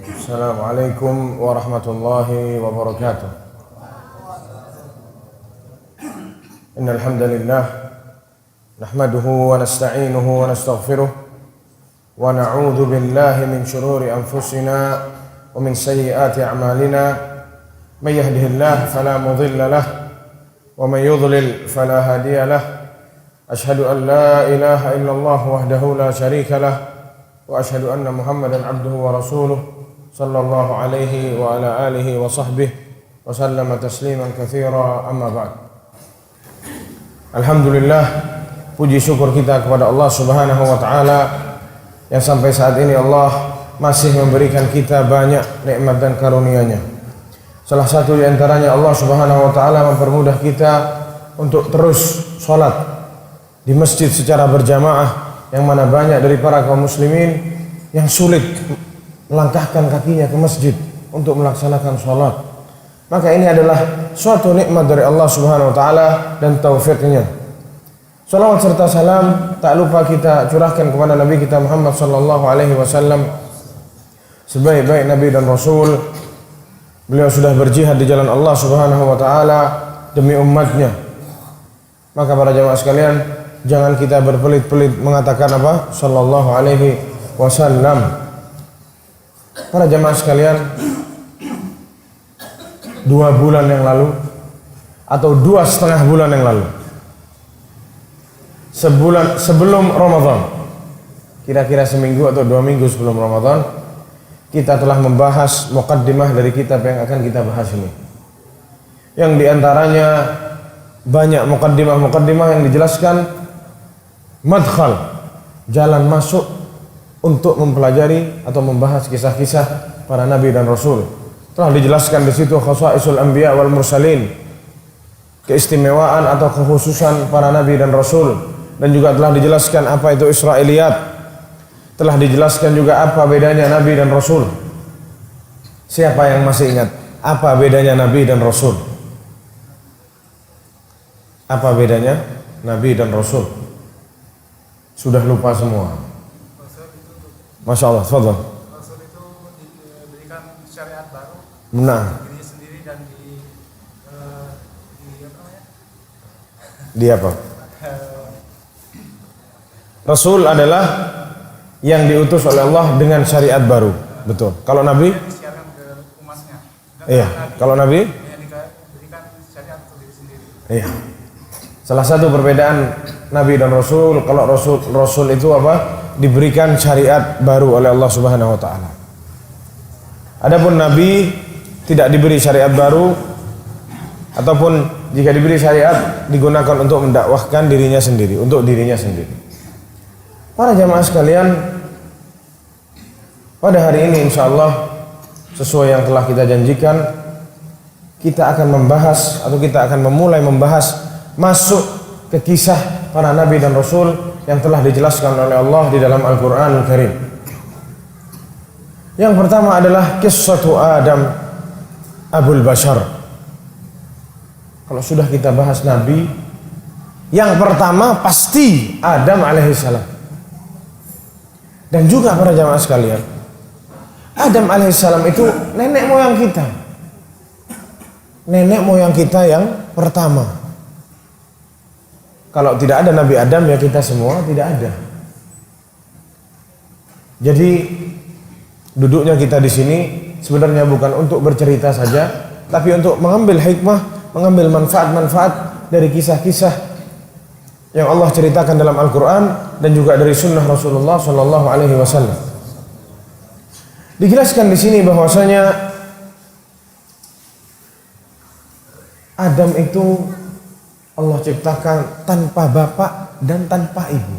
Assalamualaikum warahmatullahi wabarakatuh. Innal hamdalillah nahmaduhu wa nasta'inuhu wa nastaghfiruh wa na'udzu billahi min shururi anfusina wa min sayyiati a'malina. May yahdihillahu fala mudilla lahu wa may yudlil fala hadiya lahu. Ashhadu an la ilaha illallah wahdahu la syarika lahu wa ashhadu anna Muhammadan abduhu wa rasuluh sallallahu alaihi wa ala alihi wa sahbihi wa sallama tasliman katsira, amma ba'd. Alhamdulillah, puji syukur kita kepada Allah Subhanahu wa taala yang sampai saat ini Allah masih memberikan kita banyak nikmat dan karunia-Nya. Salah satu di antaranya Allah Subhanahu wa taala mempermudah kita untuk terus salat di masjid secara berjamaah, yang mana banyak dari para kaum muslimin yang sulit melangkahkan kakinya ke masjid untuk melaksanakan sholat. Maka ini adalah suatu nikmat dari Allah Subhanahu wa taala dan taufiknya. Salawat serta salam tak lupa kita curahkan kepada Nabi kita Muhammad sallallahu alaihi wasallam, sebaik-baik nabi dan rasul. Beliau sudah berjihad di jalan Allah Subhanahu wa taala demi umatnya. Maka para jamaah sekalian, jangan kita berpelit-pelit mengatakan apa? Sallallahu alaihi wasallam. Para jamaah sekalian, 2 bulan yang lalu atau 2,5 bulan yang lalu, sebulan sebelum Ramadan, kira-kira seminggu atau 2 minggu sebelum Ramadan, kita telah membahas muqaddimah dari kitab yang akan kita bahas ini, yang diantaranya banyak muqaddimah yang dijelaskan madkhal, jalan masuk untuk mempelajari atau membahas kisah-kisah para nabi dan rasul. Telah dijelaskan di situ khasaisul anbiya wal mursalin, keistimewaan atau kekhususan para nabi dan rasul, dan juga telah dijelaskan apa itu Israiliyat. Telah dijelaskan juga apa bedanya nabi dan rasul. Siapa yang masih ingat apa bedanya nabi dan rasul? Apa bedanya nabi dan rasul? Sudah lupa semua. Masya Allah, tafadhal. Rasul itu diberikan syariat baru, Nah, diri sendiri dan di apa? Rasul adalah yang diutus oleh Allah dengan syariat baru, betul. Kalau Nabi? disiarkan ke umatnya. Iya. Kalau Nabi? Yang diberikan syariat untuk diri sendiri. Iya. Salah satu perbedaan Nabi dan Rasul, kalau Rasul itu apa? Diberikan syariat baru oleh Allah Subhanahu wa taala. Adapun Nabi tidak diberi syariat baru, ataupun jika diberi syariat digunakan untuk mendakwahkan dirinya sendiri, untuk dirinya sendiri. Para jamaah sekalian, pada hari ini insyaallah sesuai yang telah kita janjikan, kita akan membahas atau kita akan memulai membahas masuk ke kisah para nabi dan rasul yang telah dijelaskan oleh Allah di dalam Al-Qur'anul Karim. Yang pertama adalah qissatu Adam Abul Bashar. Kalau sudah kita bahas nabi, yang pertama pasti Adam alaihissalam. Dan juga para jamaah sekalian, Adam alaihissalam itu nenek moyang kita. Nenek moyang kita yang pertama. Kalau tidak ada Nabi Adam, ya kita semua tidak ada. Jadi duduknya kita di sini sebenarnya bukan untuk bercerita saja, tapi untuk mengambil hikmah, mengambil manfaat-manfaat dari kisah-kisah yang Allah ceritakan dalam Al-Quran dan juga dari sunnah Rasulullah Sallallahu Alaihi Wasallam. Dijelaskan di sini bahwasanya Adam itu Allah ciptakan tanpa bapak dan tanpa ibu.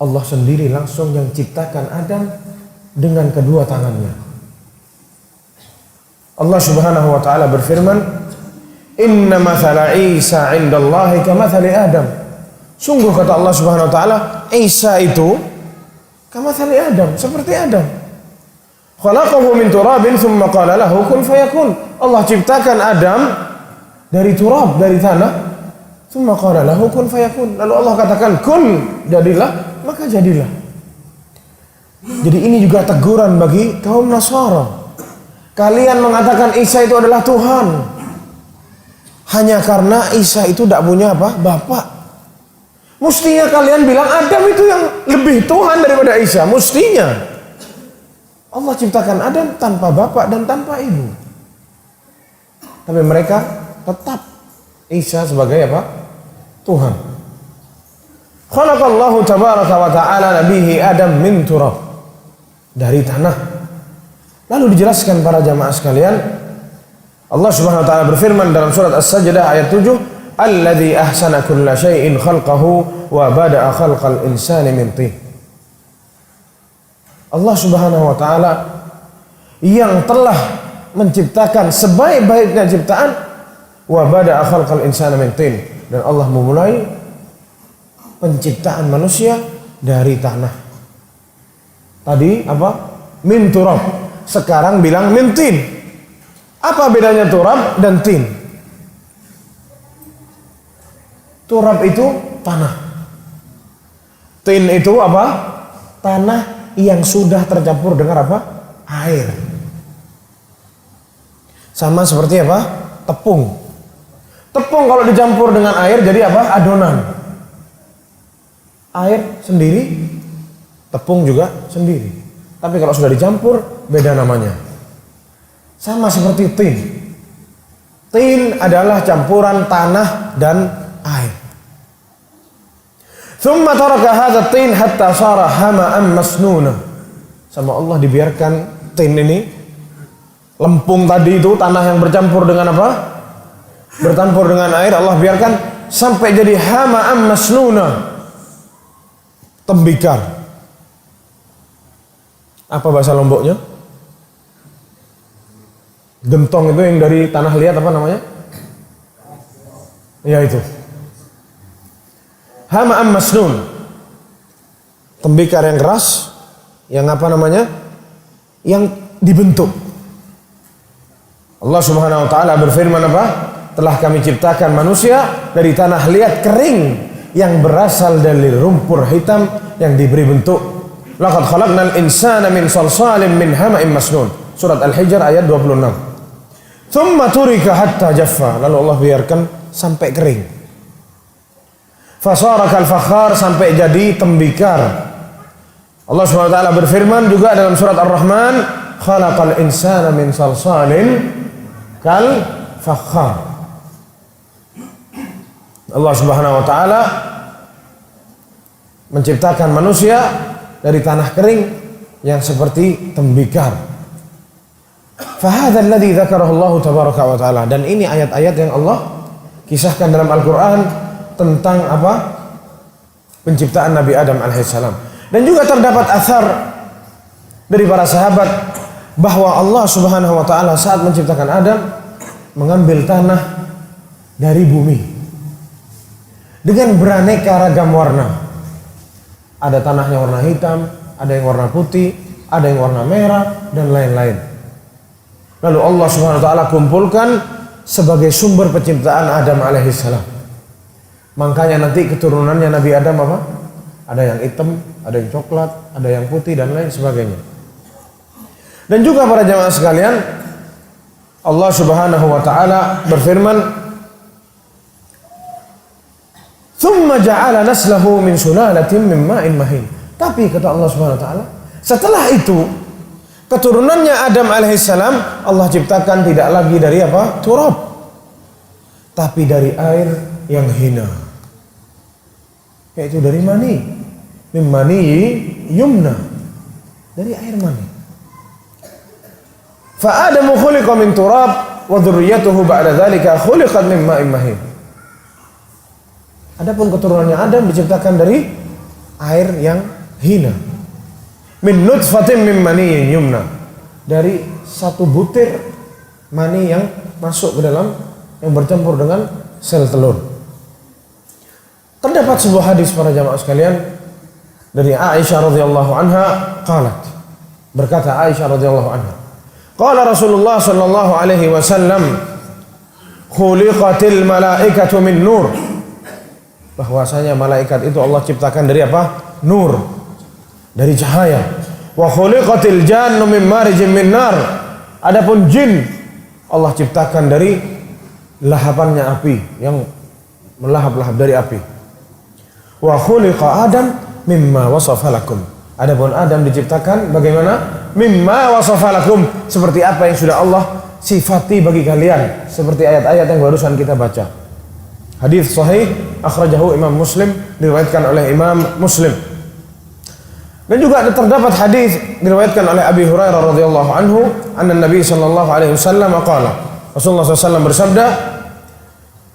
Allah sendiri langsung yang ciptakan Adam dengan kedua tangannya. Allah Subhanahu wa taala berfirman, "Inna mathala Isa 'indallahi kamathali Adam." Sungguh kata Allah Subhanahu wa taala, Isa itu kamathali Adam, seperti Adam. Khalaqahu min turabin thumma qala lahu kun fayakun. Allah ciptakan Adam dari turab, dari tanah. Thumma qala lahu kun fayakun. Lalu Allah katakan kun, jadilah, maka jadilah. Jadi ini juga teguran bagi kaum Nasara. Kalian mengatakan Isa itu adalah Tuhan hanya karena Isa itu tidak punya apa? Bapak. Mestinya kalian bilang Adam itu yang lebih Tuhan daripada Isa. Mestinya. Allah ciptakan Adam tanpa bapak dan tanpa ibu. Tapi mereka tetap Isa sebagai apa? Tuhan. Khalaqallahu tabaraka wa ta'ala nabihi Adam min turab. Dari tanah. Lalu dijelaskan para jamaah sekalian, Allah Subhanahu wa taala berfirman dalam surat As-Sajdah ayat 7, "Alladzi ahsana kulla syai'in khalqahu wa bada'a khalqal insani min tin." Allah Subhanahu wa taala yang telah menciptakan sebaik-baiknya ciptaan, wa bada'a khalqal insani min tin, dan Allah memulai penciptaan manusia dari tanah. Tadi apa? Min turab. Sekarang bilang min tin. Apa bedanya turab dan tin? Turab itu tanah. Tin itu apa? Tanah yang sudah tercampur dengan apa? Air. Sama seperti apa? Tepung. Tepung kalau dicampur dengan air jadi apa? Adonan. Air sendiri, tepung juga sendiri. Tapi kalau sudah dicampur, beda namanya. Sama seperti tin. Tin adalah campuran tanah dan air. Thumma taraka hadha tin hatta sara hama'an masnuna. Sama Allah dibiarkan tin ini, lempung tadi itu, tanah yang bercampur dengan apa? Bercampur dengan air, Allah biarkan sampai jadi hama'an masnuna. Tembikar. Apa bahasa Lomboknya? Gentong itu yang dari tanah liat apa namanya? Ya itu. Hama'an masnun. Tembikar yang keras, yang apa namanya? Yang dibentuk. Allah Subhanahu wa taala berfirman apa? Telah kami ciptakan manusia dari tanah liat kering yang berasal dari lumpur hitam yang diberi bentuk. Laqad khalaqnal insana min salsalin min hama'in masnun. Surat Al-Hijr ayat 26. Thumma turika hatta jaffa. Lalu Allah biarkan sampai kering. Fasara kal fakhar, sampai jadi tembikar. Allah Subhanahu wa taala berfirman juga dalam surat Ar-Rahman, khalaqal insana min salsalin kal fakhar. Allah Subhanahu wa taala menciptakan manusia dari tanah kering yang seperti tembikar. Fahadha alladhi dzakarahu Allah tabaraka wa taala, dan ini ayat-ayat yang Allah kisahkan dalam Al-Qur'an tentang apa? Penciptaan Nabi Adam alaihissalam. Dan juga terdapat athar dari para sahabat bahwa Allah Subhanahu wa taala saat menciptakan Adam mengambil tanah dari bumi dengan beraneka ragam warna. Ada tanah yang warna hitam, ada yang warna putih, ada yang warna merah, dan lain-lain. Lalu Allah Subhanahu wa taala kumpulkan sebagai sumber penciptaan Adam alaihissalam. Makanya nanti keturunannya Nabi Adam apa? Ada yang hitam, ada yang coklat, ada yang putih, dan lain sebagainya. Dan juga para jamaah sekalian, Allah Subhanahu wa taala berfirman, "Tsumma ja'ala naslahu min sulalatin min ma'in mahin." Tapi kata Allah Subhanahu wa taala, setelah itu keturunannya Adam alaihissalam Allah ciptakan tidak lagi dari apa? Turab, tapi dari air yang hina, yaitu dari mani. Min mani yumna, dari air mani. Fa Adamu khuliqa min turab wa dzurriyyatuhu ba'da dzalika khuliqat min ma'in mahin. Adapun keturunannya Adam diciptakan dari air yang hina. Min nutfatin min mani yumna, dari satu butir mani yang masuk ke dalam, yang bercampur dengan sel telur. Terdapat sebuah hadis para jamaah sekalian dari Aisyah radhiyallahu anha qalat, berkata Aisyah radhiyallahu anha, qala Rasulullah sallallahu alaihi wasallam, khuliqatil malaikatu min nur. Bahwasanya malaikat itu Allah ciptakan dari apa? Nur, dari cahaya. Wa khuliqatil jannu min marijin min nar. Adapun jin Allah ciptakan dari lahapannya api yang melahap-lahap dari api. Wa khuliqa Adam mimma wasafa lakum. Adapun Adam diciptakan bagaimana? Mimma wasafa lakum, seperti apa yang sudah Allah sifati bagi kalian, seperti ayat-ayat yang barusan kita baca. Hadis sahih akhrajahu Imam Muslim, diriwayatkan oleh Imam Muslim. Dan juga terdapat hadis diriwayatkan oleh Abi Hurairah radhiyallahu anhu, anna Nabi sallallahu alaihi wasallam qala, Rasulullah SAW bersabda,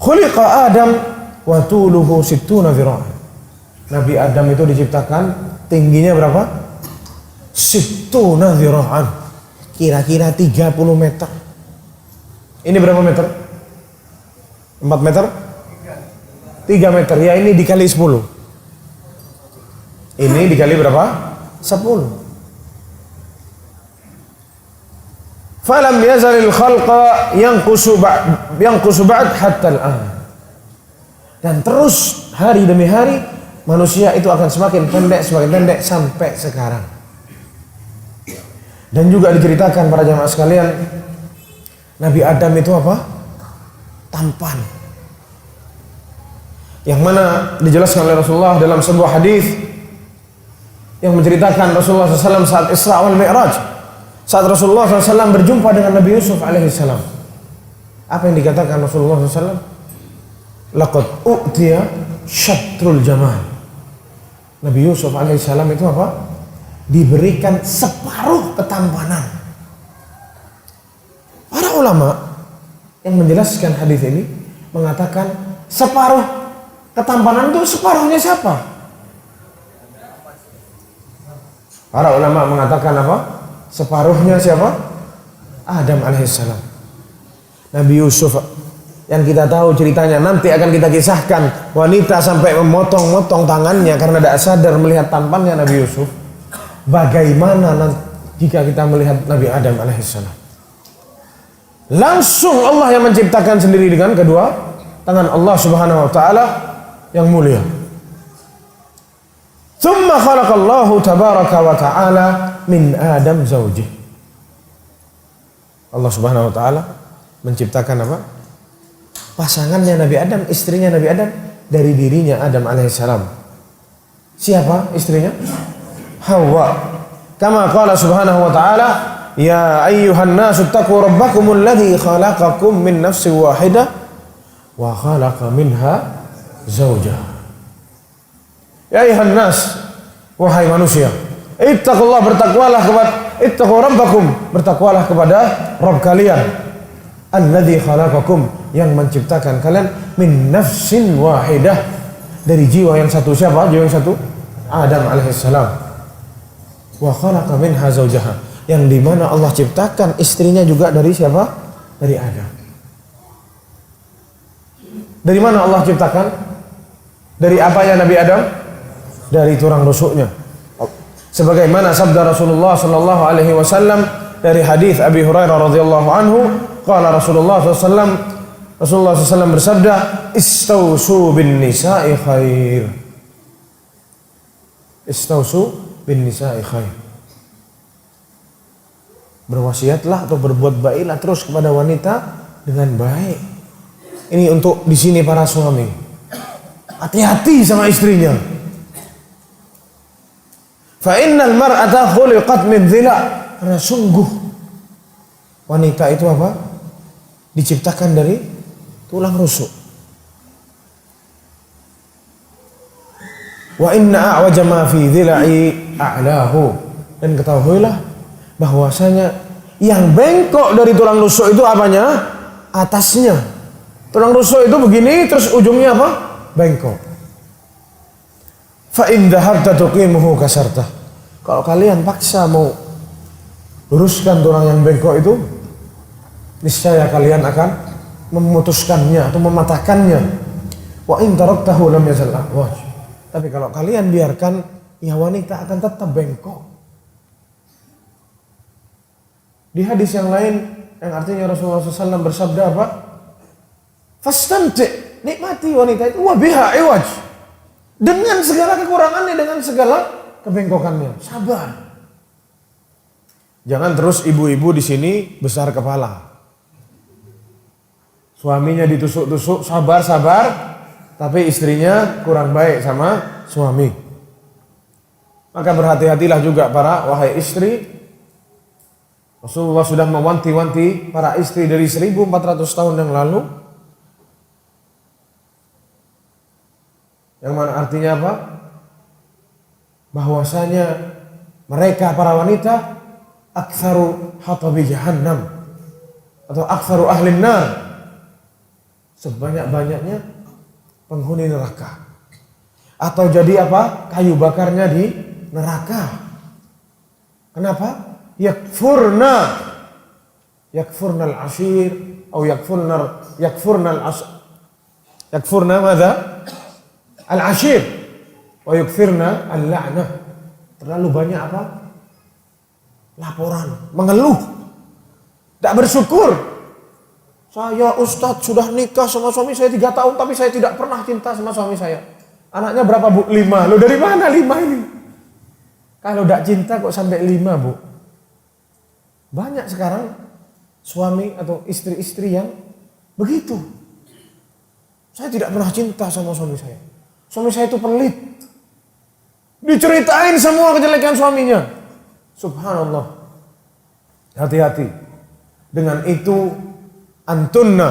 khuliqa Adam wa tuluhu sittuna dhira'an. Nabi Adam itu diciptakan tingginya berapa? Sittuna dhira'an. Kira-kira 30 meter. Ini berapa meter? 4 meter? 3 meter. Ya, ini dikali 10. Ini dikali berapa? 10. Falam yazalil khalqa yanqusu ba'd hatta al-an. Dan terus hari demi hari manusia itu akan semakin pendek sampai sekarang. Dan juga diceritakan para jamaah sekalian, Nabi Adam itu apa? Tampan. Yang mana dijelaskan oleh Rasulullah dalam sebuah hadis yang menceritakan Rasulullah SAW saat Isra wal Mi'raj. Saat Rasulullah SAW berjumpa dengan Nabi Yusuf alaihissalam. Apa yang dikatakan Rasulullah SAW? Laqad u'tiya syatrul jamal. Nabi Yusuf alaihissalam itu apa? Diberikan separuh ketampanan. Para ulama yang menjelaskan hadis ini mengatakan separuh ketampanan itu separuhnya siapa? Para ulama mengatakan apa? Separuhnya siapa? Adam alaihissalam. Nabi Yusuf yang kita tahu ceritanya nanti akan kita kisahkan, wanita sampai memotong-motong tangannya karena tidak sadar melihat tampannya Nabi Yusuf. Bagaimana jika kita melihat Nabi Adam alaihissalam? Langsung Allah yang menciptakan sendiri dengan kedua tangan Allah subhanahu wa ta'ala yang mulia. Thumma khalaqallahu tabaraka wa ta'ala min Adam zawjih. Allah subhanahu wa ta'ala menciptakan apa? Pasangannya Nabi Adam, istrinya Nabi Adam dari dirinya Adam alaihissalam. Siapa istrinya? Hawa. Kama qala subhanahu wa ta'ala, ya ayyuhan nasu taqu rabbakumul ladzi khalaqakum min nafsin wahidah wa khalaqa minha zawjaha. Ya ayyuhan nas, wahai manusia, ittaqullah, bertakwalah kepada, ittaqu rabbakum, bertakwalah kepada Rabb kalian, alladzi khalaqakum, yang menciptakan kalian min nafsin wahidah, dari jiwa yang satu. Siapa jiwa yang satu? Adam alaihissalam. Wa khalaqa minha zawjaha, yang dimana Allah ciptakan istrinya juga dari siapa? Dari Adam. Dari mana Allah ciptakan? Dari apanya Nabi Adam? Dari tulang rusuknya. Sebagaimana sabda Rasulullah sallallahu alaihi wasallam dari hadis Abi Hurairah radhiyallahu anhu, qala Rasulullah SAW bersabda, istausu bin nisa'i khair. Istausu bin nisa'i khair. Berwasiatlah atau berbuat baiklah terus kepada wanita dengan baik. Ini untuk di sini para suami. Hati-hati sama istrinya. Fa innal mar'ata khuliqat min dhila. Karena sungguh wanita itu apa? Diciptakan dari tulang rusuk. Wa inna a'waja ma fi dhila'i a'lahu. Dan ketahuilah bahwasanya yang bengkok dari tulang rusuk itu apanya? Atasnya. Tulang rusuk itu begini, terus ujungnya apa? Bengkok. Fa in dhahabta tuqimuhu kasarta. Kalau kalian paksa mau luruskan tulang yang bengkok itu, niscaya kalian akan memutuskannya atau mematahkannya. Wa in taraktahu lam yazal ahwaj. Tapi kalau kalian biarkan, ya wanita akan tetap bengkok. Di hadis yang lain yang artinya Rasulullah SAW bersabda apa? Fastamti', nikmati wanita itu, wa biha iwaj, dengan segala kekurangannya, dengan segala kebengkokannya. Sabar. Jangan terus ibu-ibu di sini besar kepala. Suaminya ditusuk-tusuk, sabar-sabar, tapi istrinya kurang baik sama suami. Maka berhati-hatilah juga para wahai istri. Rasulullah sudah mewanti-wanti para istri dari 1400 tahun yang lalu. Yang mana artinya apa? Bahwasanya mereka para wanita aktsaru hatabi jahannam atau aktsaru ahlin nar, sebanyak-banyaknya penghuni neraka. Atau jadi apa? Kayu bakarnya di neraka. Kenapa? Yakfurna al-ashir atau yakfurna madza? Al-ashir wa yukfirna al-la'nah. Terlalu banyak apa? Laporan, mengeluh, tak bersyukur. Saya Ustadz sudah nikah sama suami saya 3 tahun tapi saya tidak pernah cinta sama suami saya. Anaknya berapa bu? 5. Loh dari mana 5 ini? Kalau tidak cinta kok sampai 5 bu? Banyak sekarang suami atau istri-istri yang begitu. Saya tidak pernah cinta sama suami saya. Suami saya itu pelit. Diceritain semua kejelekan suaminya. Subhanallah. Hati-hati. Dengan itu antunna,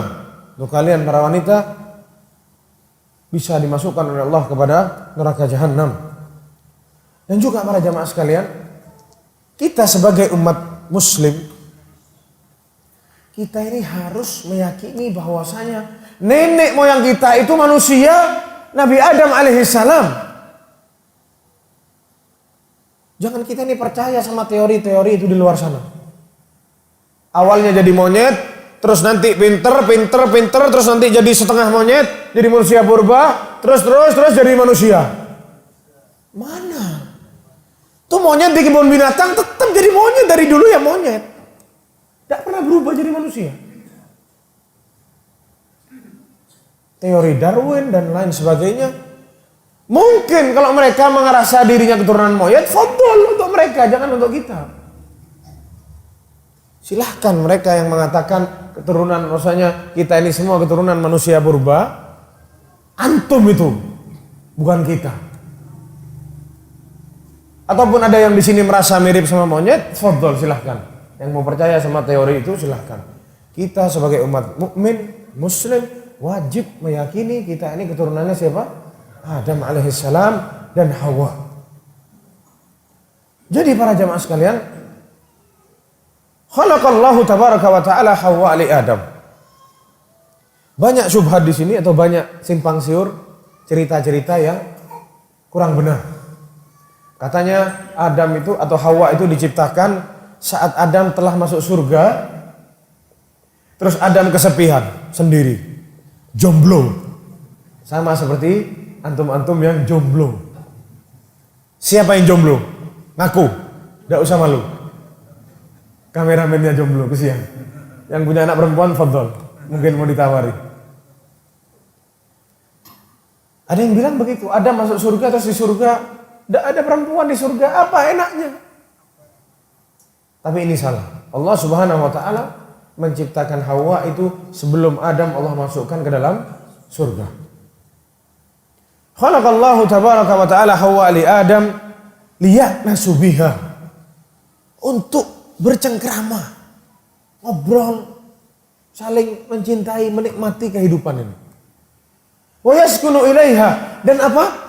untuk kalian para wanita, bisa dimasukkan oleh Allah kepada neraka jahanam. Dan juga para jamaah sekalian, kita sebagai umat muslim, kita ini harus meyakini bahwasanya nenek moyang kita itu manusia, Nabi Adam alaihissalam. Jangan kita ini percaya sama teori-teori itu di luar sana. Awalnya jadi monyet, terus nanti pinter, terus nanti jadi setengah monyet, jadi manusia purba, terus jadi manusia. Mana? Tuh monyet di kebun binatang tetap jadi monyet, dari dulu ya monyet. Tidak pernah berubah jadi manusia. Teori Darwin dan lain sebagainya. Mungkin kalau mereka merasa dirinya keturunan monyet, fadhol untuk mereka, jangan untuk kita. Silahkan mereka yang mengatakan keturunan, rasanya kita ini semua keturunan manusia purba. Antum itu, bukan kita. Ataupun ada yang di sini merasa mirip sama monyet, fadhol silahkan. Yang mau percaya sama teori itu silahkan. Kita sebagai umat mukmin, muslim, wajib meyakini kita ini keturunannya siapa? Adam alaihissalam dan Hawa. Jadi para jamaah sekalian, khalaqallahu tabaraka wa ta'ala Hawa li Adam. Banyak syubhat di sini atau banyak simpang siur, cerita-cerita yang kurang benar. Katanya Adam itu atau Hawa itu diciptakan saat Adam telah masuk surga, terus Adam kesepian sendiri, jomblo, sama seperti antum-antum yang jomblo. Siapa yang jomblo? Ngaku, tidak usah malu. Kameramennya jomblo, kesian. Yang punya anak perempuan, fadhol, mungkin mau ditawari. Ada yang bilang begitu, Adam masuk surga, terus di surga tidak ada perempuan di surga, apa enaknya? Tapi ini salah. Allah Subhanahu wa ta'ala menciptakan Hawa itu sebelum Adam Allah masukkan ke dalam surga. Khalaqallahu tabaraka wa ta'ala Hawa li Adam liya'nasu biha, untuk bercengkrama, ngobrol, saling mencintai, menikmati kehidupan ini. Wa yaskunu ilaiha, dan apa?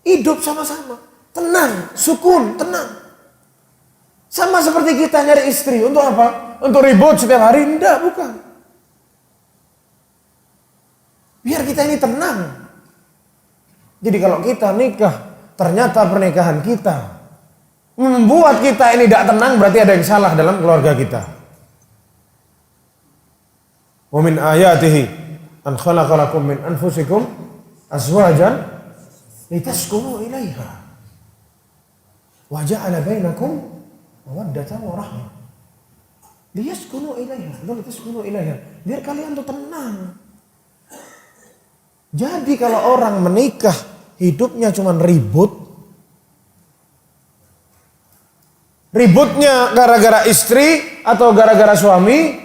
Hidup sama-sama, tenang, sukun, tenang. Sama seperti kita nyari istri, untuk apa? Untuk ribut setiap hari? Enggak, bukan. Biar kita ini tenang. Jadi kalau kita nikah, ternyata pernikahan kita membuat kita ini tidak tenang, berarti ada yang salah dalam keluarga kita. Wa min ayatihi an khalaqalakum min anfusikum azwajan litaskunu ilaiha wa ja'ala bainakum mawaddatan wa rahmah. Liyaskunu ilaiha, litaskunu ilaiha. Biar kalian tuh tenang. Jadi kalau orang menikah hidupnya cuma ribut ributnya gara-gara istri atau gara-gara suami,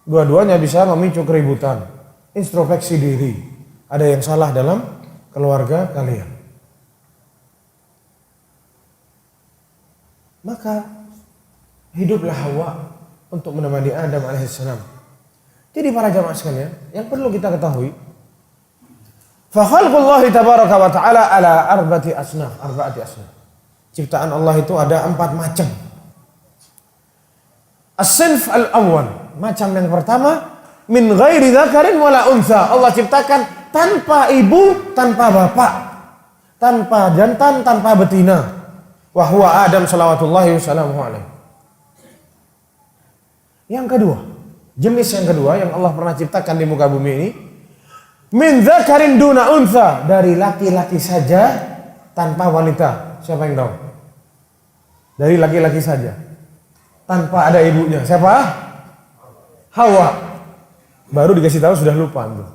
dua-duanya bisa memicu keributan. Introspeksi diri, ada yang salah dalam keluarga kalian. Maka hiduplah Hawa untuk menemani Adam alaihissalam. Jadi para jamaah sekalian, yang perlu kita ketahui, fa khalqullahi tabaraka wa ta'ala ala arba'ati asnaf. Ciptaan Allah itu ada 4 macam. As-sinf al-awwal, macam yang pertama, min ghairi dzakarin wala untha. Allah ciptakan tanpa ibu, tanpa bapak, tanpa jantan, tanpa betina. Wa huwa Adam salawatullahi wassalamuhu alaihi. Yang kedua, jenis yang kedua yang Allah pernah ciptakan di muka bumi ini, min dzakarin duna untha, dari laki-laki saja tanpa wanita. Siapa yang tahu? Dari laki-laki saja tanpa ada ibunya. Siapa? Hawa. Baru dikasih tahu sudah lupa tuh.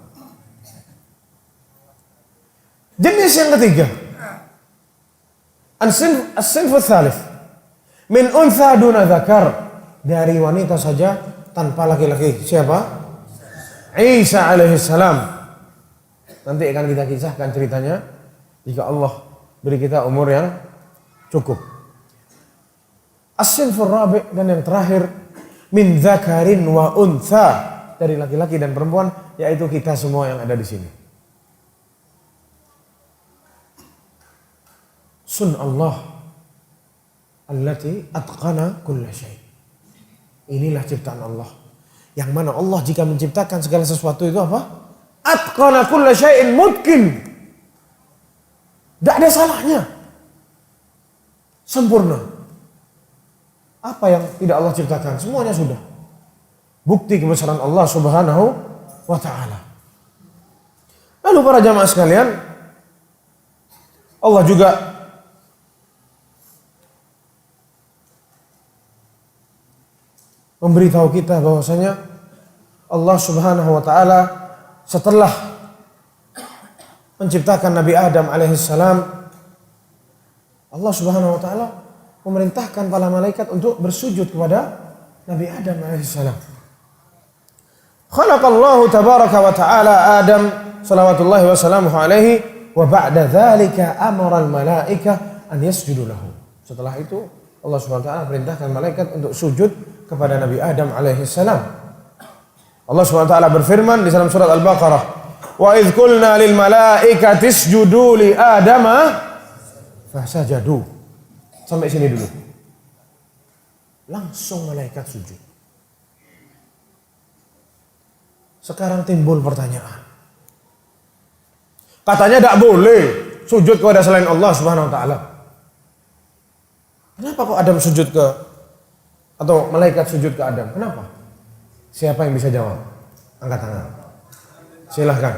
Jenis yang ketiga, as-sinfu tsalits, min untha duna dzakar, dari wanita saja tanpa laki-laki. Siapa? Isa alaihissalam. Nanti akan kita kisahkan ceritanya jika Allah beri kita umur yang cukup. As-sinfur rabi', dan yang terakhir, min dzakarin wa untha, dari laki-laki dan perempuan, yaitu kita semua yang ada di sini. Sun Allah allati atqana kulla syai'. Inilah ciptaan Allah, yang mana Allah jika menciptakan segala sesuatu itu apa? Atqana kulla syai'in mutqin. Tidak ada salahnya, sempurna. Apa yang tidak Allah ciptakan, semuanya sudah. Bukti kebesaran Allah subhanahu wa ta'ala. Lalu para jamaah sekalian, Allah juga memberitahu kita bahwasanya Allah subhanahu wa ta'ala setelah menciptakan Nabi Adam alaihissalam, Allah subhanahu wa ta'ala memerintahkan para malaikat untuk bersujud kepada Nabi Adam alaihissalam. Khalaqallahu tabaraka wa ta'ala Adam salawatullahi wa salamuhu alaihi, wa ba'da dzalika amara al-malaika an yasjudu lahu. Setelah itu Allah subhanahu wa ta'ala perintahkan malaikat untuk sujud kepada Nabi Adam alaihissalam. Allah subhanahu wa ta'ala berfirman di dalam surat Al-Baqarah, wa idz qulna lil malaikati isjudu li Adama fasajadu. Sampai sini dulu. Langsung malaikat sujud. Sekarang timbul pertanyaan. Katanya tidak boleh sujud kepada selain Allah subhanahu wa ta'ala. Kenapa kok Adam sujud ke, atau malaikat sujud ke Adam? Kenapa? Siapa yang bisa jawab? Angkat tangan. Silahkan.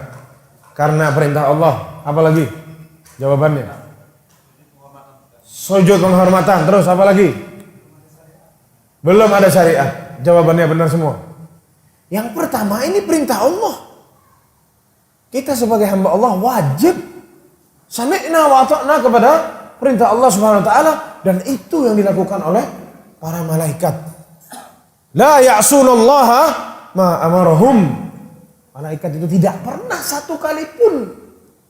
Karena perintah Allah. Apa lagi jawabannya? Sujud penghormatan. Terus apa lagi? Belum ada syariat. Jawabannya benar semua. Yang pertama, ini perintah Allah. Kita sebagai hamba Allah wajib sami'na wa ata'na kepada perintah Allah subhanahu wa ta'ala, dan itu yang dilakukan oleh para malaikat. La ya'sunallaha ma amarahum. Malaikat itu tidak pernah satu kali pun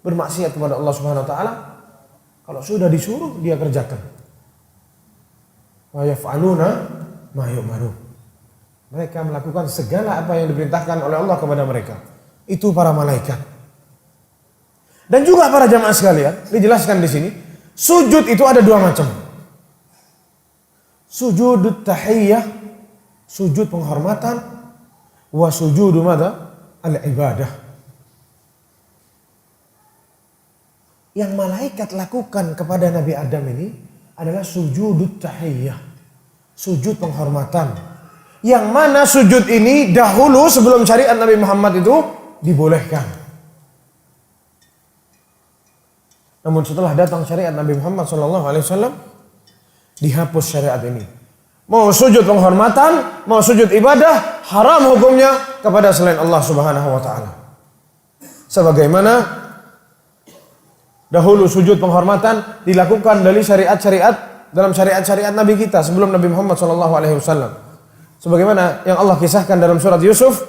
bermaksiat kepada Allah subhanahu wa ta'ala. Kalau sudah disuruh, dia kerjakan. Wa yaf'aluna ma yu'maru. Mereka melakukan segala apa yang diperintahkan oleh Allah kepada mereka. Itu para malaikat. Dan juga para jamaah sekalian, dijelaskan di sini, sujud itu ada 2 macam. Sujud tahiyyah, sujud penghormatan, wa sujudu madza? Al-ibadah. Yang malaikat lakukan kepada Nabi Adam ini adalah sujud tahiyyah, sujud penghormatan. Yang mana sujud ini dahulu sebelum syariat Nabi Muhammad itu dibolehkan. Namun setelah datang syariat Nabi Muhammad SAW, dihapus syariat ini. Mau sujud penghormatan, mau sujud ibadah, haram hukumnya kepada selain Allah Subhanahu wa ta'ala. Sebagaimana dahulu sujud penghormatan dilakukan dari syariat-syariat dalam syariat-syariat Nabi kita sebelum Nabi Muhammad SAW. Sebagaimana yang Allah kisahkan dalam surat Yusuf,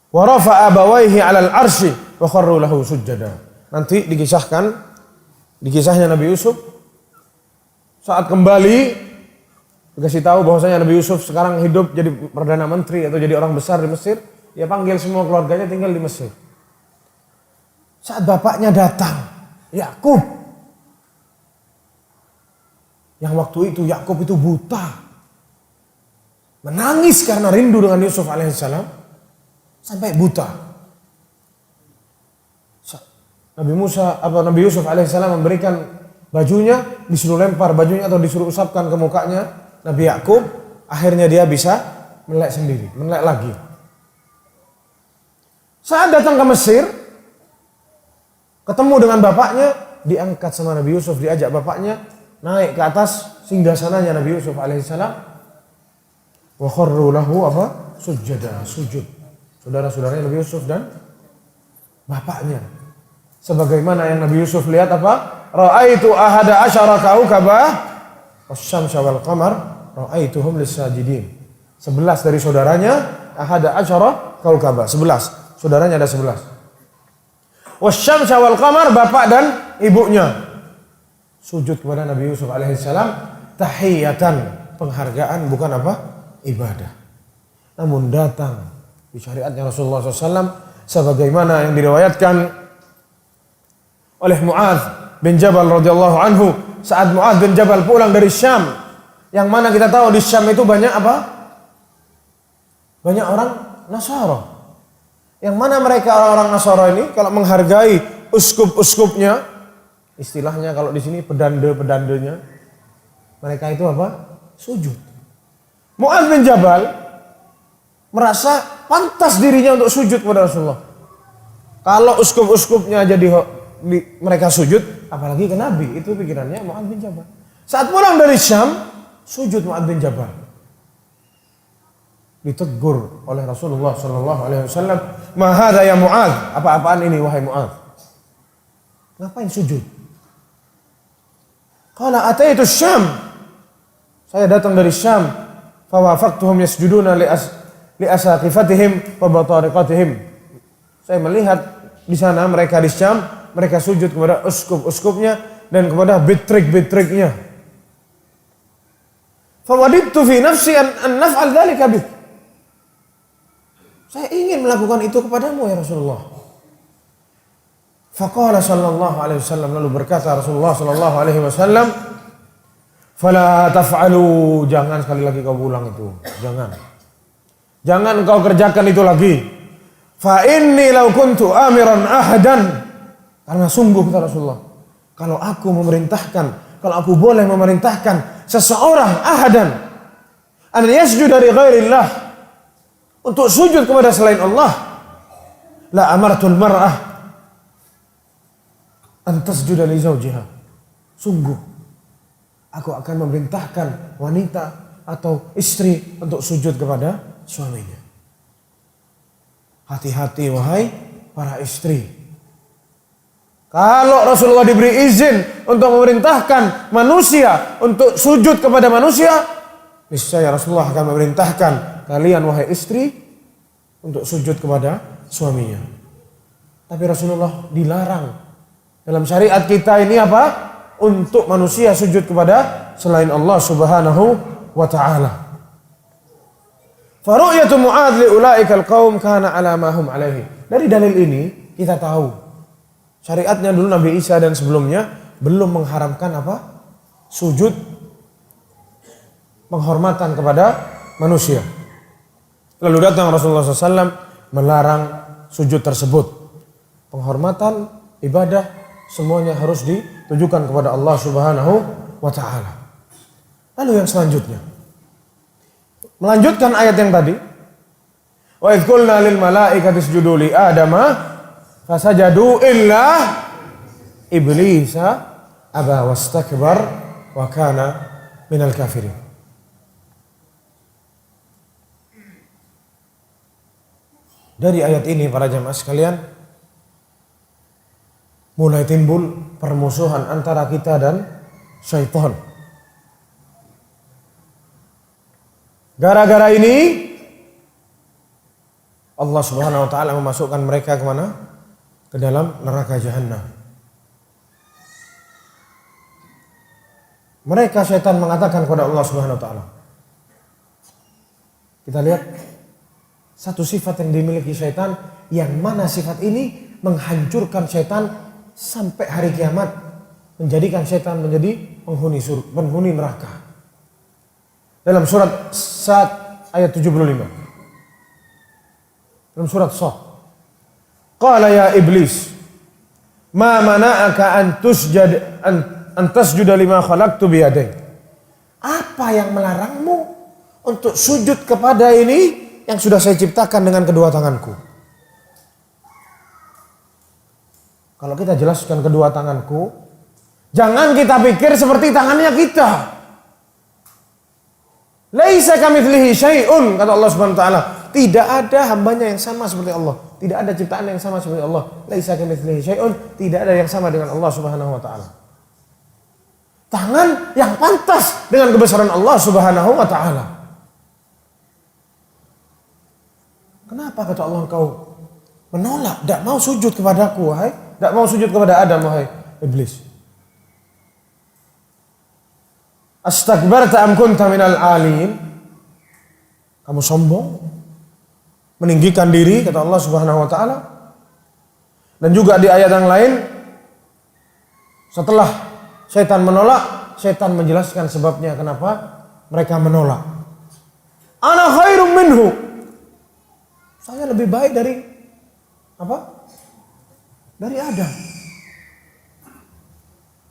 wa rafa'a abawaihi 'alal arsy wa kharru lahu sujada. Nanti dikisahnya Nabi Yusuf saat kembali dikasih tahu bahwasanya Nabi Yusuf sekarang hidup jadi perdana menteri atau jadi orang besar di Mesir, dia panggil semua keluarganya tinggal di Mesir. Saat bapaknya datang, Yakub, yang waktu itu Yakub itu buta, menangis karena rindu dengan Yusuf alaihissalam sampai buta. Nabi Yusuf alaihissalam memberikan bajunya, disuruh lempar bajunya atau disuruh usapkan ke mukanya Nabi Yakub, akhirnya dia bisa melek sendiri, melek lagi. Saat datang ke Mesir, ketemu dengan bapaknya, diangkat sama Nabi Yusuf, diajak bapaknya naik ke atas singgasananya Nabi Yusuf alaihissalam. Wa kharru lahu sujada, sujud. Saudara-saudaranya Nabi Yusuf dan bapaknya. Sebagaimana yang Nabi Yusuf lihat Ra'aitu ahada asyara kaukabah wasyamsa wal qamar ra'aituhum lis-sajidin. 11 dari saudaranya ahada asyara kaukabah. 11. Saudaranya ada 11. Wasyamsa wal qamar, bapak dan ibunya sujud kepada Nabi Yusuf alaihissalam tahiyatan, penghargaan, bukan ibadah. Namun datang di syariatnya Rasulullah SAW sebagaimana yang diriwayatkan oleh Mu'adz bin Jabal radhiyallahu anhu saat Mu'adz bin Jabal pulang dari Syam, yang mana kita tahu di Syam itu banyak banyak orang Nasara. Yang mana mereka orang Nasara ini kalau menghargai uskup-uskupnya, istilahnya kalau di sini pedande-pedandenya, mereka itu sujud. Mu'adz bin Jabal merasa pantas dirinya untuk sujud kepada Rasulullah. Kalau uskup-uskupnya mereka sujud, apalagi ke Nabi, itu pikirannya Mu'adz bin Jabal. Saat pulang dari Syam, sujud Mu'adz bin Jabal. Ditegur oleh Rasulullah SAW, "Ma hadza ya Mu'adz? Apa-apaan ini wahai Mu'adz? Ngapain sujud?" Qala ataitu Syam. Saya datang dari Syam, fa wafaqtuhum yasjuduna li asaqifatihim wa batariqatihim. Saya melihat di sana mereka di Syam, mereka sujud kepada uskup-uskupnya dan kepada bitrik-bitriknya. Fawadidtu fi nafsi an naf'al dzalika bik. Saya ingin melakukan itu kepadamu ya Rasulullah. Faqala sallallahu alaihi wasallam, lalu berkata Rasulullah sallallahu alaihi wasallam, "Fala taf'alu." Jangan sekali lagi kau ulang itu. Jangan kau kerjakan itu lagi. Fa inni law kuntu amiran ahadan. Karena sungguh kata Rasulullah, kalau aku aku boleh memerintahkan seseorang ahadan an yasjuda li ghairillah, untuk sujud kepada selain Allah, la amartul mar'ah an tasjuda li zawjiha. Sungguh aku akan memerintahkan wanita atau istri untuk sujud kepada suaminya. Hati-hati wahai para istri. Kalau Rasulullah diberi izin untuk memerintahkan manusia untuk sujud kepada manusia, niscaya Rasulullah akan memerintahkan kalian wahai istri untuk sujud kepada suaminya. Tapi Rasulullah dilarang. Dalam syariat kita ini untuk manusia sujud kepada selain Allah Subhanahu wa ta'ala. Faru'yatu Mu'adz li ulaikal qaum kana ala ma hum alaihi. Dari dalil ini kita tahu syariatnya dulu Nabi Isa dan sebelumnya belum mengharamkan sujud penghormatan kepada manusia. Lalu datang Rasulullah SAW melarang sujud tersebut. Penghormatan, ibadah, semuanya harus ditujukan kepada Allah Subhanahu wa ta'ala. Lalu yang selanjutnya, melanjutkan ayat yang tadi, wa idh qulna lil malaikati isjudu li adama fasajadu illa iblisa aba wastakbar wa kana minal kafirin. Dari ayat ini para jamaah sekalian, mulai timbul permusuhan antara kita dan syaitan. Gara-gara ini Allah Subhanahu wa taala memasukkan mereka ke mana? Ke dalam neraka jahanam. Mereka syaitan mengatakan kepada Allah Subhanahu wa taala. Kita lihat satu sifat yang dimiliki syaitan, yang mana sifat ini menghancurkan syaitan sampai hari kiamat, menjadikan syaitan menjadi penghuni neraka. Dalam surat Sad ayat 75. Dalam surat Sad. Qala ya iblis, ma mana'aka an tasjuda lima khalaqtu biyadai. Apa yang melarangmu untuk sujud kepada ini yang sudah saya ciptakan dengan kedua tanganku? Kalau kita jelaskan kedua tanganku, jangan kita pikir seperti tangannya kita. Laisa kamitslihi syai'un, kata Allah Subhanahu wa taala. Tidak ada hambanya yang sama seperti Allah. Tidak ada ciptaan yang sama seperti Allah. Laisa kamitslihi syai'un, tidak ada yang sama dengan Allah Subhanahu wa taala. Tangan yang pantas dengan kebesaran Allah Subhanahu wa taala. Kenapa kata Allah engkau menolak, tidak mau sujud kepadaku, wahai? Tidak mau sujud kepada Adam, wahai iblis. Astakbarta am kunta minal alin? Kamu sombong, meninggikan diri, kata Allah Subhanahu wa taala. Dan juga di ayat yang lain, setelah syaitan menolak, syaitan menjelaskan sebabnya kenapa mereka menolak. Ana khairum minhu. Saya lebih baik dari apa? Dari Adam.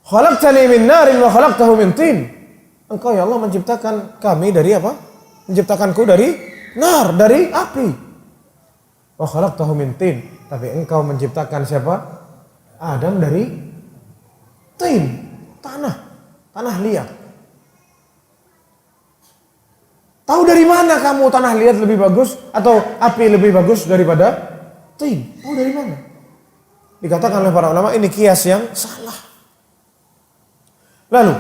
Khalaqtani min narin wa khalaqtahu min tin. Engkau ya Allah menciptakan kami dari apa? Menciptakanku dari nar, dari api. Wa khalaqtahu min tin. Tapi engkau menciptakan siapa? Adam dari tin, tanah liat. Tahu dari mana kamu tanah liat lebih bagus atau api lebih bagus daripada tin? Tahu dari mana? Dikatakan oleh para ulama ini kias yang salah. Lalu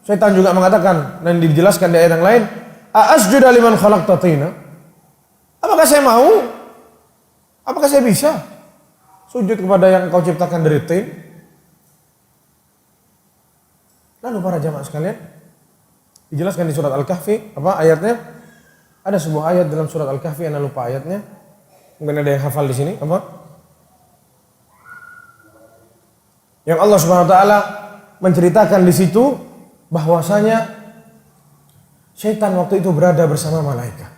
syaitan juga mengatakan dan dijelaskan di ayat yang lain, "A'asjuda liman khalaqta tina?" Apakah saya mau? Apakah saya bisa sujud kepada yang kau ciptakan dari tin? Lalu para jamaah sekalian, dijelaskan di surat Al-Kahfi, apa ayatnya? Ada sebuah ayat dalam surat Al-Kahfi, Anda lupa ayatnya. Mungkin ada yang hafal di sini, apa? Yang Allah Subhanahu wa taala menceritakan di situ bahwasanya syaitan waktu itu berada bersama malaikat.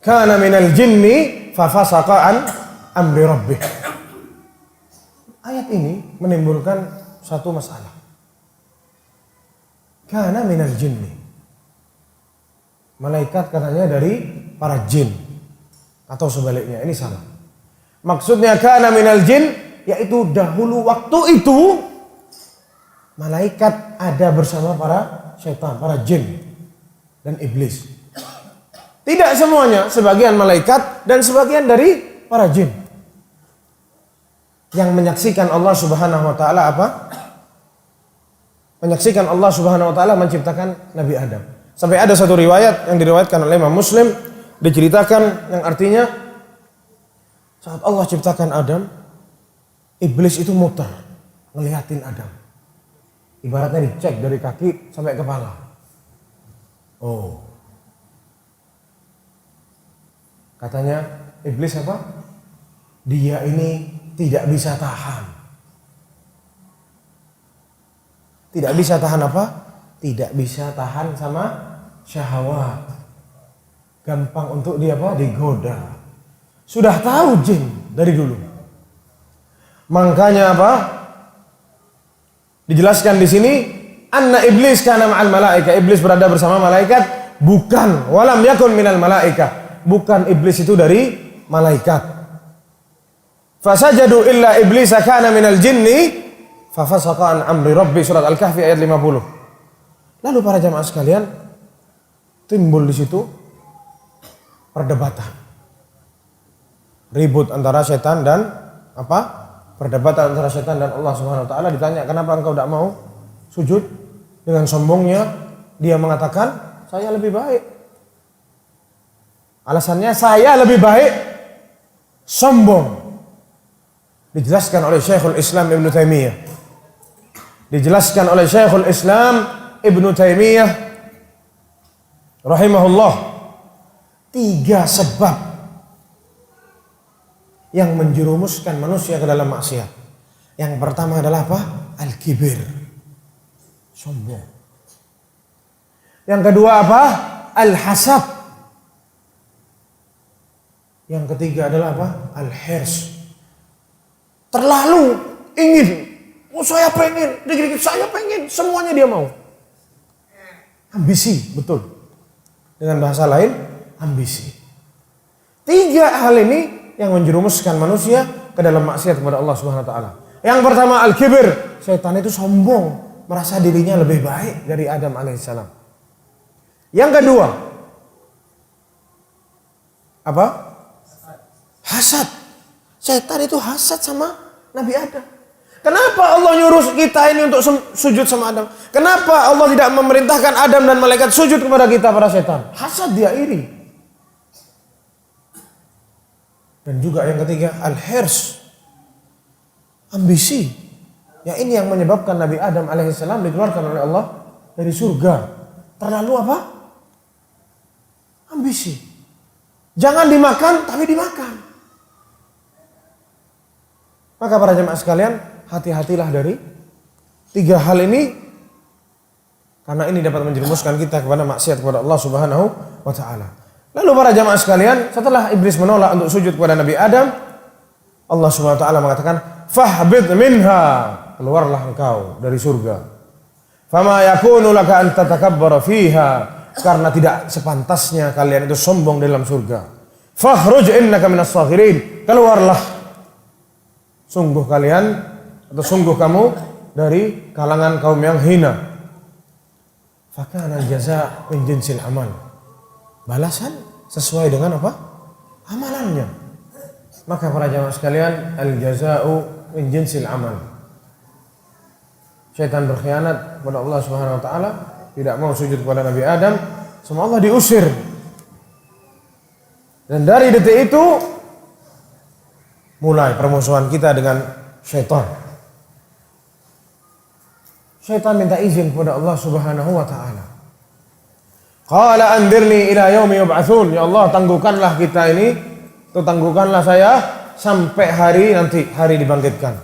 Kana minal jinni fa fasaqa an amri rabbih. Ayat ini menimbulkan satu masalah. Kana minal jinni. Malaikat katanya dari para jin. Atau sebaliknya, ini salah. Maksudnya kana minal jin, yaitu dahulu waktu itu malaikat ada bersama para syaitan, para jin dan iblis. Tidak semuanya, sebagian malaikat dan sebagian dari para jin yang menyaksikan Allah Subhanahu wa taala apa? Menyaksikan Allah Subhanahu wa taala menciptakan Nabi Adam. Sampai ada satu riwayat yang diriwayatkan oleh Imam Muslim, diceritakan yang artinya saat Allah ciptakan Adam, iblis itu muter ngeliatin Adam. Ibaratnya dicek dari kaki sampai kepala. Oh. Katanya iblis apa? Dia ini tidak bisa tahan. Tidak bisa tahan apa? Tidak bisa tahan sama syahwat. Gampang untuk dia apa? Digoda. Sudah tahu jin dari dulu. Makanya apa? Dijelaskan di sini, anna iblis kana ma'al malaika. Iblis berada bersama malaikat, bukan walam yakun minal malaika. Bukan iblis itu dari malaikat. Fasajadu illa iblis kana minal jinni fafasaqa an amri rabbi, surat Al-Kahfi ayat 50. Lalu para jamaah sekalian, timbul di situ perdebatan. Ribut antara setan dan apa? Perdebatan antara setan dan Allah Subhanahu wa taala. Ditanya, "Kenapa engkau tidak mau sujud dengan sombongnya dia mengatakan saya lebih baik. Alasannya saya lebih baik, sombong. Dijelaskan oleh Syekhul Islam Ibnu Taimiyah. Dijelaskan oleh Syekhul Islam Ibnu Taimiyah rahimahullah, 3 sebab yang menjerumuskan manusia ke dalam maksiat. Yang pertama adalah apa? Al-kibir, sombong. Yang kedua apa? Al-hasad. Yang ketiga adalah apa? Al-hirs, terlalu ingin. Oh saya pengen, dikit-dikit saya pengen, semuanya dia mau. Ambisi, betul. Dengan bahasa lain, ambisi. 3 hal ini yang menjerumuskan manusia ke dalam maksiat kepada Allah Subhanahu wa taala. Yang pertama al-kibir, setan itu sombong, merasa dirinya lebih baik dari Adam alaihissalam. Yang kedua apa? Hasad. Setan itu hasad sama Nabi Adam. Kenapa Allah nyuruh kita ini untuk sujud sama Adam? Kenapa Allah tidak memerintahkan Adam dan malaikat sujud kepada kita para setan? Hasad, dia iri. Dan juga yang ketiga al-hirs, ambisi. Ya ini yang menyebabkan Nabi Adam alaihissalam dikeluarkan oleh Allah dari surga. Terlalu apa? Ambisi. Jangan dimakan tapi dimakan. Maka para jemaah sekalian, hati-hatilah dari 3 hal ini, karena ini dapat menjerumuskan kita kepada maksiat kepada Allah Subhanahu wa taala. Lalu para jemaah sekalian, setelah iblis menolak untuk sujud kepada Nabi Adam, Allah Subhanahu wa taala mengatakan, "Fahbit minha," keluarlah engkau dari surga. "Fama yakunu laka an tatakabbara fiha," karena tidak sepantasnya kalian itu sombong dalam surga. "Fakhruj innaka minas saghirin," keluarlah sungguh kalian atau sungguh kamu dari kalangan kaum yang hina. Fakana al-jaza' min jinsil amal. Balasan sesuai dengan apa? Amalannya. Maka para jamaah sekalian, al-jaza'u min jinsil amal. Syaitan berkhianat kepada Allah Subhanahu wa taala, tidak mau sujud kepada Nabi Adam, sama Allah diusir. Dan dari detik itu mulai permusuhan kita dengan syaitan. Syaitan minta izin kepada Allah Subhanahu wa taala. Qala andirni ila yaumi yub'atsun. Ya Allah, tangguhkanlah kita ini, tangguhkanlah saya sampai hari nanti, hari dibangkitkan.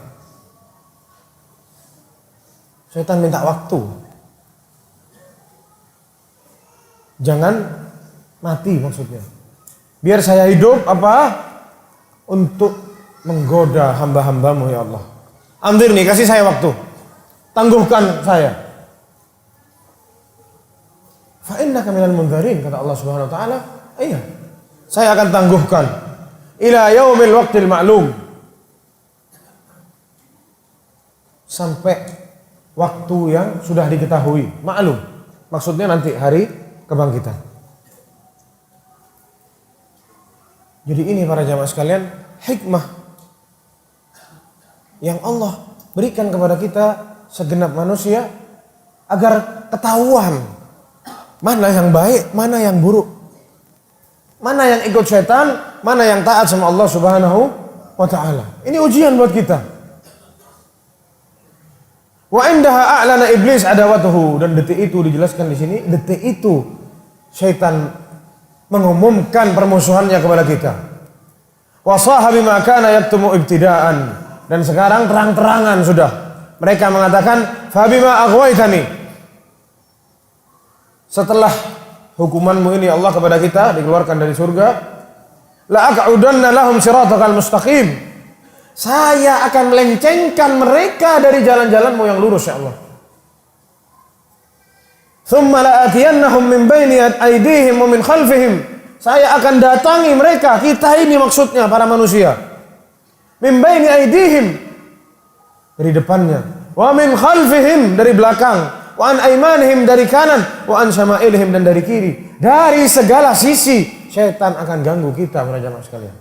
Syaitan minta waktu. Jangan mati maksudnya. Biar saya hidup apa? Untuk menggoda hamba-hambamu ya Allah. Andirni, kasih saya waktu. Tangguhkan saya. Fa innaka minal mundharin, kata Allah Subhanahu wa taala. Iya, saya akan tangguhkan ila yaumil waqtil ma'lum, sampai waktu yang sudah diketahui, maklum. Maksudnya nanti hari kebangkitan. Jadi ini para jamaah sekalian, hikmah yang Allah berikan kepada kita segenap manusia agar ketahuan mana yang baik, mana yang buruk, mana yang ikut setan, mana yang taat sama Allah Subhanahu wa taala. Ini ujian buat kita. Wa indaha a'lana iblis adawatuhu, dan detik itu dijelaskan di sini, detik itu setan mengumumkan permusuhannya kepada kita. Wa sahabi ma kana yaktumu ibtidaan, dan sekarang terang-terangan sudah mereka mengatakan, "Fabima aghwaytani," setelah hukumanmu ini Allah kepada kita dikeluarkan dari surga, "la aq'udanna lahum siratakal mustaqim," saya akan melencengkan mereka dari jalan-jalanmu yang lurus ya Allah. "Tsumma la'atiyannahum min baini aydihim wa min khalfihim," saya akan datangi mereka, kita ini maksudnya para manusia. Min baini aydihim, dari depannya, wa min khalfihim, dari belakang, wa an aymanihim, dari kanan, wa an syama'ilihim, dan dari kiri. Dari segala sisi syaitan akan ganggu kita para jamaah sekalian.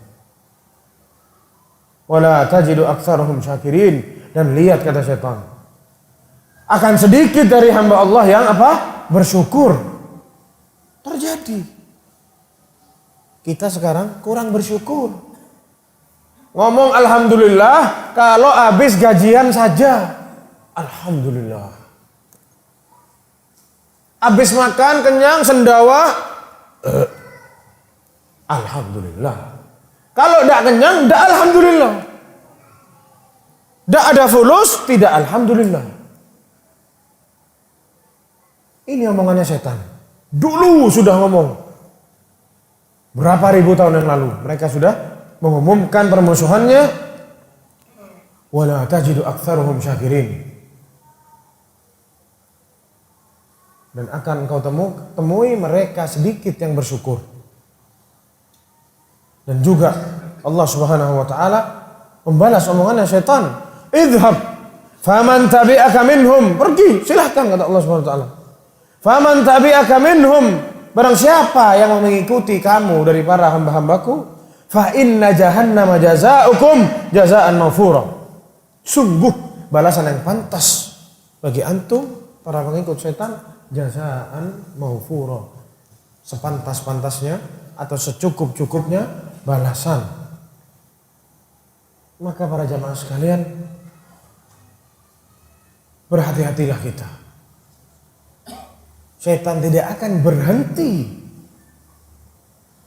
Wala tajidu aktsarahum syakirin, dan lihat kata syaitan, Akan sedikit dari hamba Allah yang apa? Bersyukur. Terjadi. Kita sekarang kurang bersyukur. Ngomong alhamdulillah kalau habis gajian saja. Alhamdulillah. Habis makan kenyang sendawa. Alhamdulillah. Kalau tidak kenyang, tidak alhamdulillah. Tidak ada fulus, tidak alhamdulillah. Ini omongannya setan. Dulu sudah ngomong. Berapa ribu tahun yang lalu mereka sudah mengumumkan permusuhannya. Wala tajidu aktsaruhum syakirin. Dan akan engkau temui mereka sedikit yang bersyukur. Dan juga Allah Subhanahu wa taala membalas omongannya setan. Idhab faman tabi'aka minhum. Pergi, silahkan kata Allah Subhanahu wa taala. Faman tabi'aka minhum. Barang siapa yang mengikuti kamu dari para hamba-hambaku, fa inna jahannama jazaa'ukum jazaa'an mawfura. Sungguh balasan yang pantas bagi antum para pengikut setan, jazaa'an mawfura. Sepantas-pantasnya atau secukup-cukupnya balasan. Maka para jamaah sekalian, berhati-hatilah kita. Setan tidak akan berhenti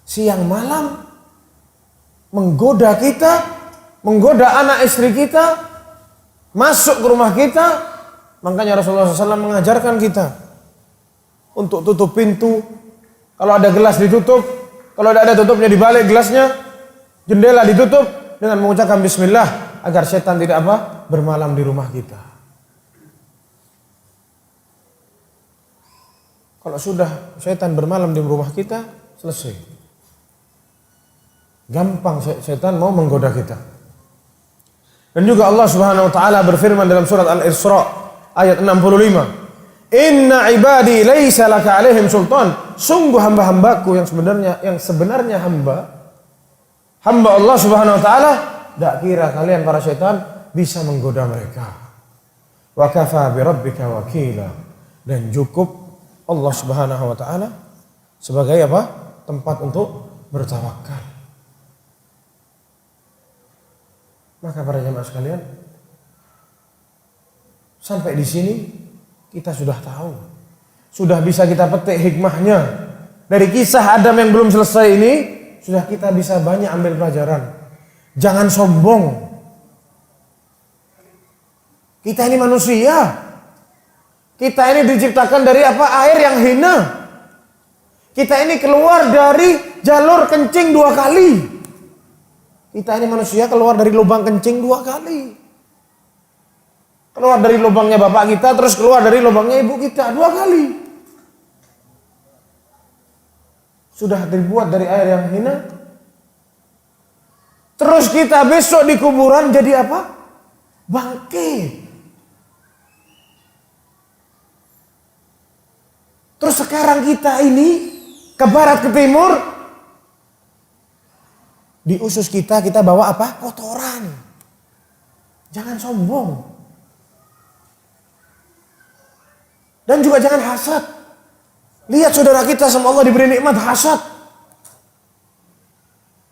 siang malam menggoda kita, menggoda anak istri kita, masuk ke rumah kita. Makanya Rasulullah SAW mengajarkan kita untuk tutup pintu. Kalau ada gelas ditutup, kalau tidak ada tutupnya dibalik gelasnya, jendela ditutup dengan mengucapkan bismillah agar setan tidak apa? Bermalam di rumah kita. Kalau sudah setan bermalam di rumah kita, selesai. Gampang setan mau menggoda kita. Dan juga Allah Subhanahu wa taala berfirman dalam surat Al-Isra ayat 65. Inna ibadi laisa laka alaihim sultan. Sungguh hamba-hambaku yang sebenarnya hamba Allah Subhanahu wa taala, tak kira kalian para setan bisa menggoda mereka. Wa kafa bi rabbika wakila. Dan cukup Allah Subhanahu wa taala sebagai apa? Tempat untuk bertawakal. Maka para jemaah sekalian, sampai di sini kita sudah tahu. Sudah bisa kita petik hikmahnya. Dari kisah Adam yang belum selesai ini, sudah kita bisa banyak ambil pelajaran. Jangan sombong. Kita ini manusia. Kita ini diciptakan dari apa? Air yang hina. Kita ini keluar dari jalur kencing 2 kali. Kita ini manusia keluar dari lubang kencing 2 kali. Keluar dari lubangnya bapak kita, terus keluar dari lubangnya ibu kita 2 kali. Sudah dibuat dari air yang hina. Terus kita besok di kuburan jadi apa? Bangkit. Terus sekarang kita ini ke barat ke timur, di usus kita bawa apa? Kotoran. Jangan sombong. Dan juga jangan hasad. Lihat saudara kita sama Allah diberi nikmat, hasad.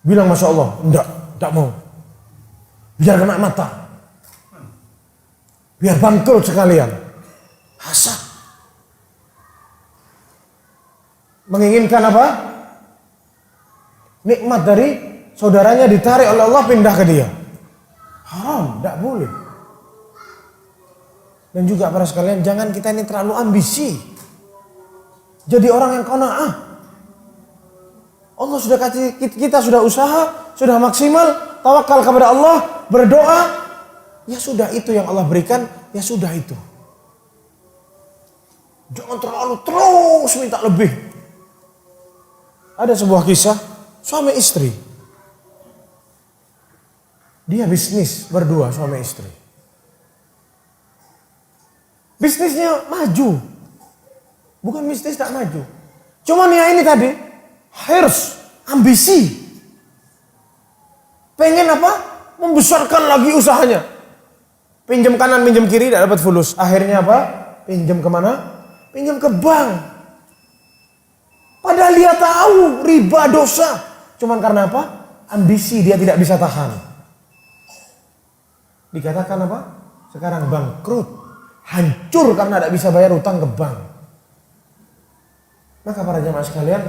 Bilang Masya Allah, enggak mau. Biar kena mata. Biar bangkrut sekalian. Hasad. Menginginkan apa? Nikmat dari saudaranya ditarik oleh Allah pindah ke dia. Haram, tidak boleh. Dan juga para sekalian, jangan kita ini terlalu ambisi. Jadi orang yang qanaah. Allah sudah kasih, kita sudah usaha, sudah maksimal, tawakal kepada Allah, berdoa. Ya sudah itu yang Allah berikan, ya sudah itu. Jangan terlalu terus minta lebih. Ada sebuah kisah suami istri. Dia bisnis berdua suami istri. Bisnisnya maju. Bukan bisnis tak maju. Cuman ya ini tadi, hirs, ambisi. Pengen apa? Membesarkan lagi usahanya. Pinjam kanan, pinjam kiri, tidak dapat fulus. Akhirnya apa? Pinjam kemana? Pinjam ke bank. Padahal dia tahu riba dosa. Cuman karena apa? Ambisi, dia tidak bisa tahan. Dikatakan apa? Sekarang bangkrut. Hancur karena tidak bisa bayar utang ke bank. Maka para jamaah sekalian,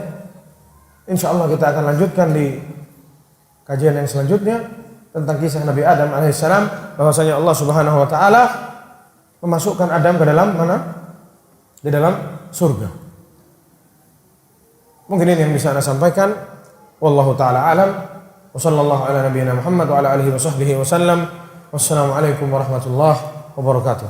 insya Allah kita akan lanjutkan di kajian yang selanjutnya tentang kisah Nabi Adam alaihissalam, bahwasanya Allah Subhanahu wa taala memasukkan Adam ke dalam mana? Di dalam surga. Mungkin ini yang bisa Anda sampaikan. Wallahu taala alam. Wa sallallahu ala nabiyyina Muhammad wa ala alihi wa sahbihi wa sallam. Wassalamualaikum warahmatullahi wabarakatuh.